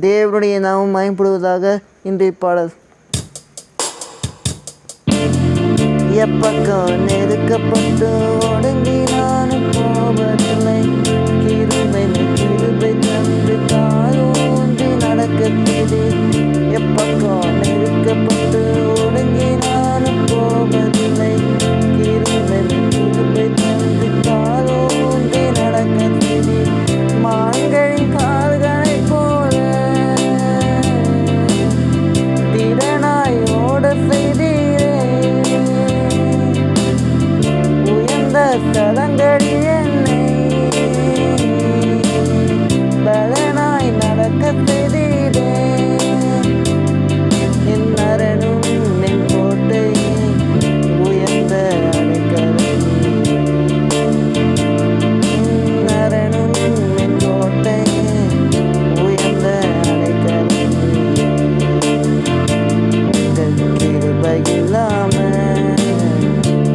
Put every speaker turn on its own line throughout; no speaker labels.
தேவனுடைய நாமம் மயப்படுவதாக. இன்றைய பாடல். எப்பக்கம் நெருக்கப்பட்டு ஒடுங்கி நானும் போவதில்லை, கிருபை தந்து காலூன்றி நடக்கத்திலே. எப்பக்கம் நெருக்கப்பட்டு ஒடுங்கி நானும் போவதில்லை, கிருபை தந்து காலூன்றி நடக்கத்திலே. மான்களின் கால்களைப் போல திறனாய் ஓட செய்தீரே, உயர்ந்த ஸ்தலங்களில் என்னை பலனாய் நடக்க செய்தீரே. என் அரணும் என் கோட்டை, உயர்ந்த அடைக்கலம். என் அரணும் என் கோட்டை, உயர்ந்த அடைக்கலம். கிருபை இல்லாம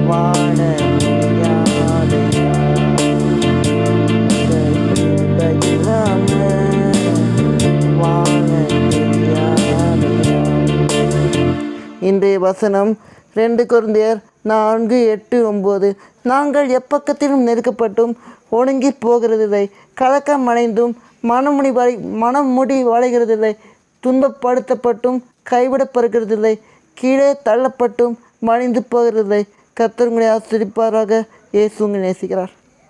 வாழ முடியாதையா, கிருபை இல்லாம வாழ தெரியாதையா. இன்றைய வசனம் 2 கொரிந்தியர் 4:8-9. நாங்கள் எப்பக்கத்திலும் நெருக்கப்பட்டும் ஒடுங்கி போகிறதில்லை, கலக்கம் அடைந்தும் மனமுடி வளைகிறதில்லை, துன்பப்படுத்தப்பட்டும் கைவிடப்படுகிறதில்லை, கீழே தள்ளப்பட்டும் மடிந்து போகிறதில்லை. கர்த்தர் உங்களை ஆசீர்வதிப்பாராக. இயேசு உங்களை நேசிக்கிறார்.